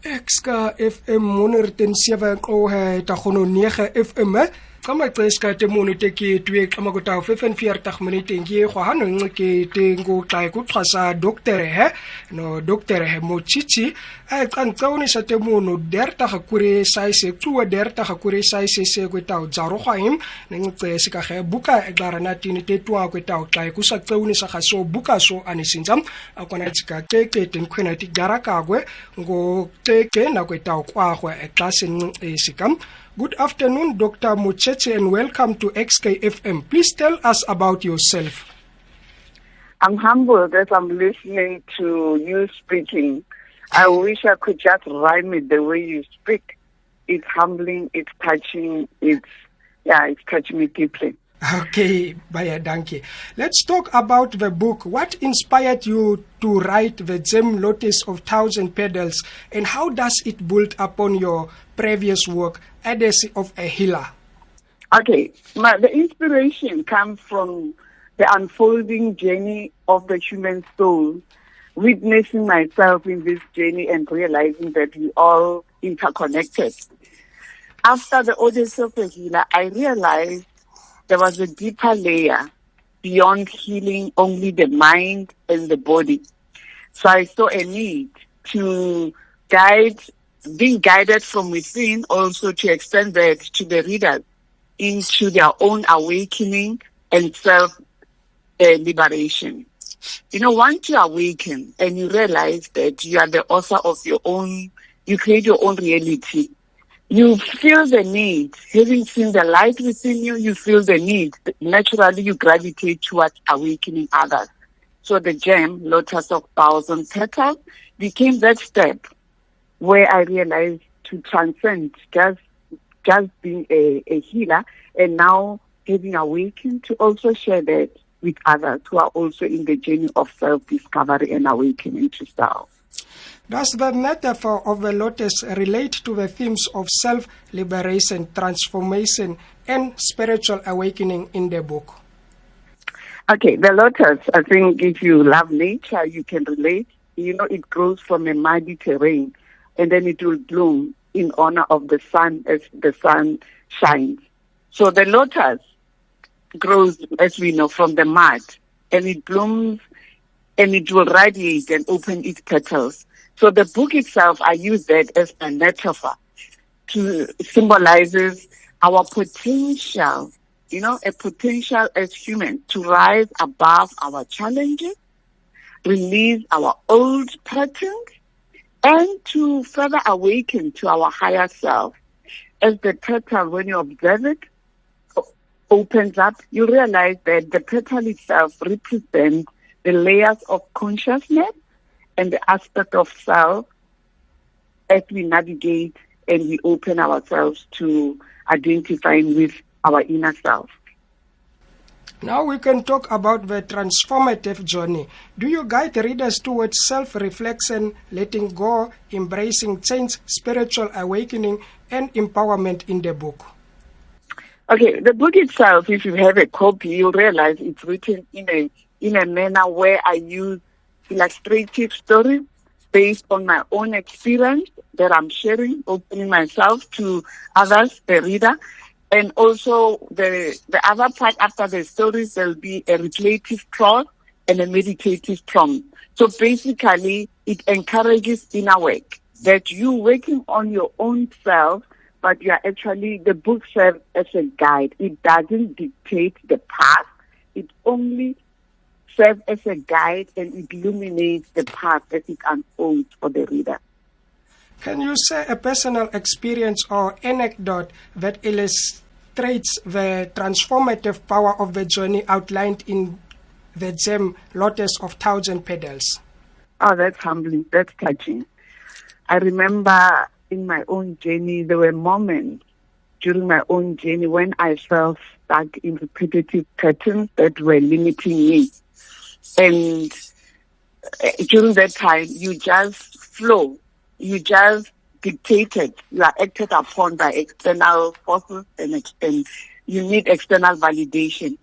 Ekska FM 107 qohe ta gono 9 FM ka maxesha temono teke twe ka makota 45 minute ngie go hanong ke tengo xa kuxhasa Dr. Motsisi a qantsone sa temono derta ga kure saise tsuwa derta ga kure saise se go tao tsaro gwaim nengce se ka ge buka e garana tini tetwa go tao xa kusa tsone sa ga so buka so anisinzam akona tsika keke tenkhwena ti garaka gwe ngo teke na go tao kwa go e klasen e sikam. Good afternoon, Dr. Motsisi, and welcome to XKFM. Please tell us about yourself. I'm humbled as I'm listening to you speaking. I wish I could just rhyme it the way you speak. It's humbling, it's touching, it's touching me deeply. Okay, Baya Danke. Let's talk about the book. What inspired you to write the gem Lotus of Thousand Petals, and how does it build upon your previous work, Odyssey of a Healer? Okay, the inspiration comes from the unfolding journey of the human soul, witnessing myself in this journey and realizing that we all interconnected. After the Odyssey of a Healer, I realized there was a deeper layer beyond healing only the mind and the body. So I saw a need to being guided from within, also to extend that to the readers into their own awakening and self-liberation. Once you awaken and you realize that you are the author of your own, you create your own reality, you feel the need, having seen the light within you, you feel the need. Naturally, you gravitate towards awakening others. So the gem, Lotus of Thousand Petals, became that step where I realized to transcend just being a healer, and now having awakened to also share that with others who are also in the journey of self-discovery and awakening to self. Does the metaphor of the lotus relate to the themes of self-liberation, transformation, and spiritual awakening in the book? Okay, the lotus, I think if you love nature, you can relate. It grows from a muddy terrain, and then it will bloom in honor of the sun as the sun shines. So the lotus grows, as we know, from the mud, and it blooms, and it will radiate and open its petals. So the book itself, I use that as a metaphor to symbolizes our potential, a potential as humans to rise above our challenges, release our old patterns, and to further awaken to our higher self. As the petal, when you observe it, opens up, you realize that the petal itself represents the layers of consciousness and the aspect of self as we navigate and we open ourselves to identifying with our inner self. Now we can talk about the transformative journey. Do you guide readers towards self-reflection, letting go, embracing change, spiritual awakening, and empowerment in the book? Okay, the book itself, if you have a copy, you'll realize it's written in a manner where I use illustrative stories based on my own experience that I'm sharing, opening myself to others, the reader. And also the other part after the stories, there'll be a reflective prose and a meditative prompt. So basically, it encourages inner work, that you working on your own self, but you are actually, the book serves as a guide. It doesn't dictate the path. It only serves as a guide and it illuminates the path as it unfolds for the reader. Can you say a personal experience or anecdote that illustrates the transformative power of the journey outlined in the gem Lotus of Thousand Petals? Oh, that's humbling. That's touching. I remember in my own journey, there were moments during my own journey when I felt stuck in repetitive patterns that were limiting me. And during that time, you just flow. You just dictated. You are acted upon by external forces and you need external validation.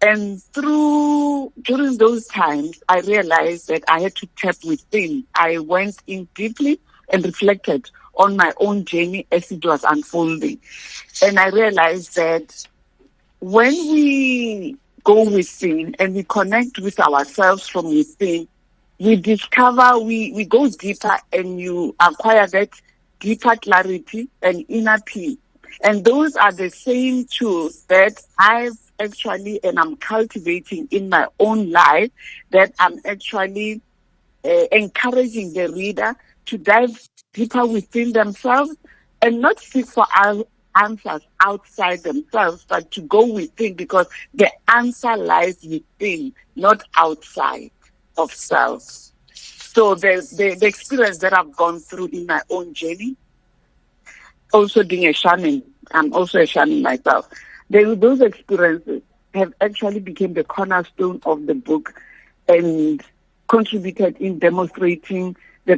And during those times, I realized that I had to tap within. I went in deeply and reflected on my own journey as it was unfolding. And I realized that when we go within and we connect with ourselves from within, we discover, we go deeper, and you acquire that deeper clarity and inner peace. And those are the same tools that I've actually, and I'm cultivating in my own life, that I'm actually encouraging the reader to dive deeper within themselves and not seek for answers outside themselves, but to go within, because the answer lies within, not outside of self. So the experience that I've gone through in my own journey, also being a shaman, I'm also a shaman myself. Those experiences have actually become the cornerstone of the book and contributed in demonstrating the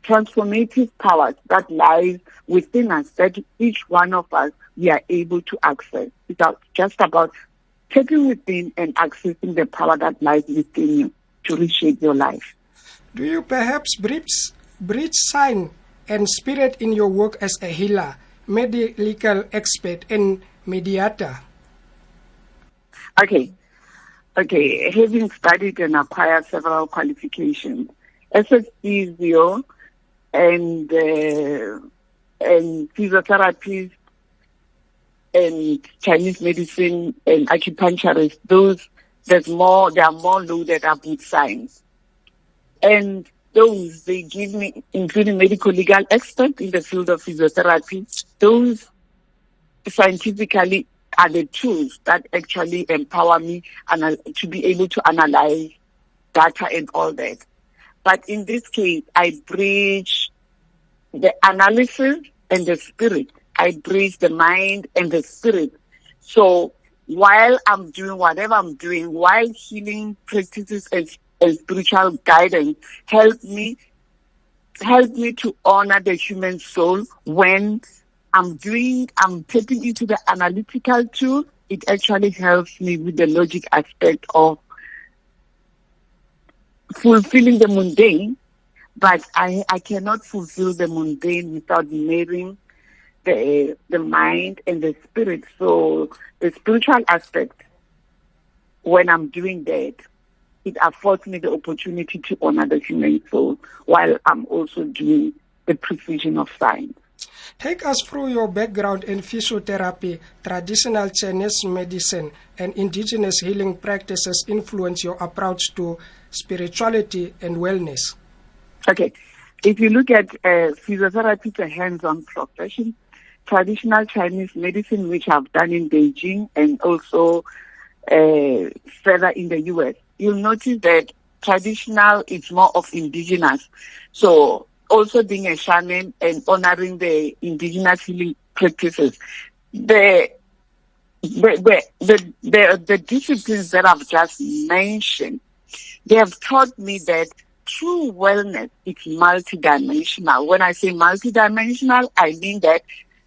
transformative powers that lies within us, that each one of us, we are able to access. It's just about taking within and accessing the power that lies within you to reshape your life. Do you perhaps bridge sign and spirit in your work as a healer, medical expert, and mediator? Okay. Having studied and acquired several qualifications as a physio and physiotherapist and Chinese medicine and acupuncturist, they are more loaded up with science. And those they give me, including medical legal expert in the field of physiotherapy, those scientifically are the tools that actually empower me to be able to analyze data and all that. But in this case, I bridge the analysis and the spirit. I bridge the mind and the spirit. So while I'm doing whatever I'm doing, while healing practices and spiritual guidance help me to honor the human soul, when I'm tapping into the analytical tool, it actually helps me with the logic aspect of fulfilling the mundane, but I cannot fulfill the mundane without marrying the mind and the spirit. So the spiritual aspect, when I'm doing that, it affords me the opportunity to honor the human soul while I'm also doing the precision of science. Take us through your background in physiotherapy, traditional Chinese medicine, and indigenous healing practices influence your approach to spirituality and wellness. Okay. If you look at physiotherapy, it's a hands-on profession. Traditional Chinese medicine, which I've done in Beijing and also further in the US, you'll notice that traditional is more of indigenous. So also being a shaman and honoring the indigenous healing practices, the disciplines that I've just mentioned, they have taught me that true wellness is multidimensional. When I say multidimensional, I mean that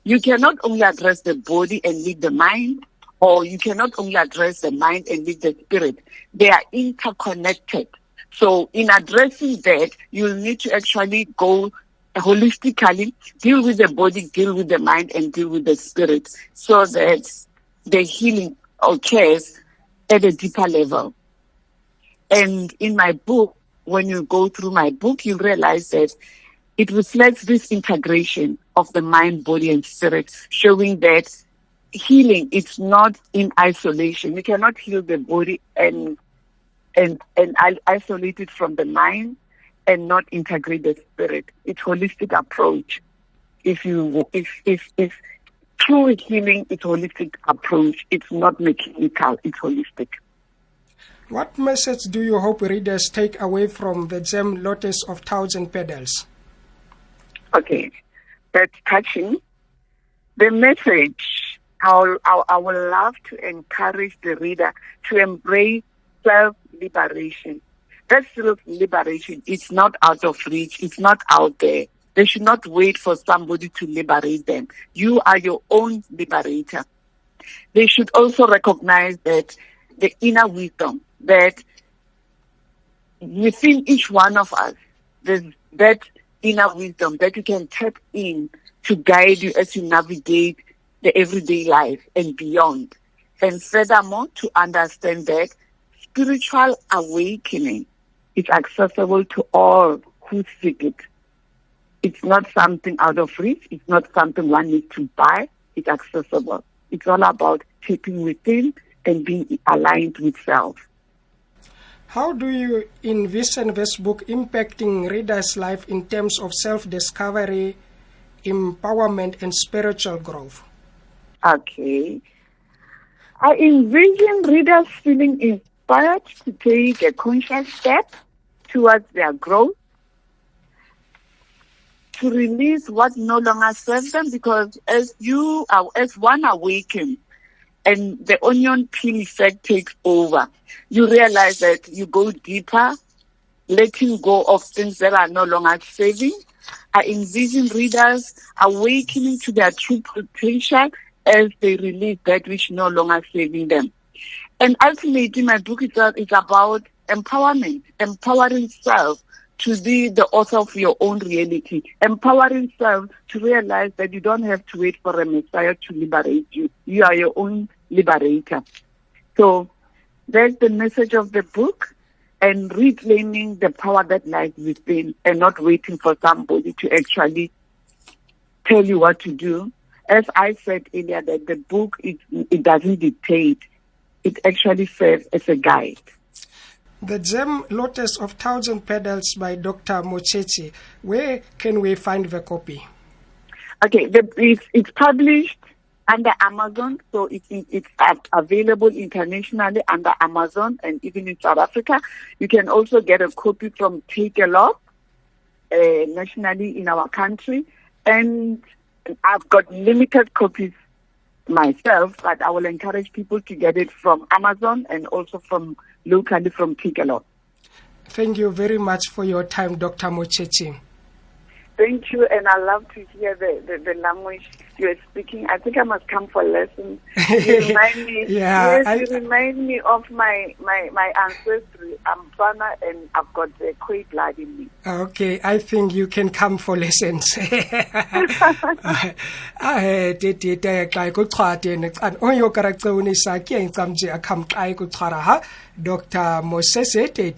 you cannot only address the body and leave the mind, or you cannot only address the mind and leave the spirit. They are interconnected. So in addressing that, you'll need to actually go holistically, deal with the body, deal with the mind, and deal with the spirit, so that the healing occurs at a deeper level. And in my book, when you go through my book, you realize that it reflects this integration of the mind, body, and spirit, showing that healing is not in isolation. You cannot heal the body and isolate it from the mind and not integrate the spirit. It's holistic approach. If true healing is holistic approach, it's not mechanical, it's holistic. What message do you hope readers take away from the gem Lotus of Thousand Petals? Okay, that's touching. The message, I would love to encourage the reader to embrace self-liberation. That self-liberation is not out of reach. It's not out there. They should not wait for somebody to liberate them. You are your own liberator. They should also recognize that the inner wisdom that within each one of us, there's that inner wisdom that you can tap in to guide you as you navigate the everyday life and beyond. And furthermore, to understand that spiritual awakening is accessible to all who seek it. It's not something out of reach. It's not something one needs to buy. It's accessible. It's all about taking within and being aligned with self. How do you envision this book impacting readers' life in terms of self-discovery, empowerment, and spiritual growth? Okay. I envision readers feeling inspired to take a conscious step towards their growth, to release what no longer serves them, because as one awakens and the onion peel effect takes over, you realize that you go deeper, letting go of things that are no longer serving. I envision readers awakening to their true potential as they release that which no longer serving them. And ultimately, my book is about empowerment, empowering self to be the author of your own reality, empowering self to realize that you don't have to wait for a Messiah to liberate you. You are your own liberator. So that's the message of the book, and reclaiming the power that lies within and not waiting for somebody to actually tell you what to do. As I said earlier, that the book, it doesn't dictate. It actually serves as a guide. The gem Lotus of Thousand Petals by Dr. Motsisi. Where can we find the copy? Okay, it's published under Amazon, so it's available internationally under Amazon and even in South Africa. You can also get a copy from Take a Lot nationally in our country, and I've got limited copies myself, but I will encourage people to get it from Amazon and also from locally from Take a Lot. Thank you very much for your time, Dr. Motsisi. Thank you, and I love to hear the language you're speaking. I think I must come for lessons. You remind me, you remind me of my ancestry. I'm Fana, and I've got the Khoi blood in me. Okay, I think you can come for lessons. Dr. Motsisi te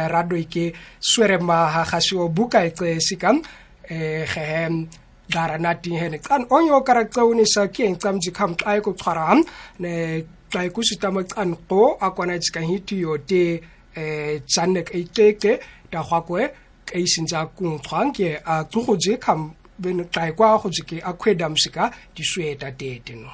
radoike swerema ha buka sikam garanati henek an onyo karaktauni sa kien tsamji kam kai ko tsaram ne kai ku sitama an ko akwana tsika hiti yo te tsanek iteke ta khakwe kai sinja ku tsanke a tsugoje kam ben kai kwa khojike akwedam sika di sweta te no.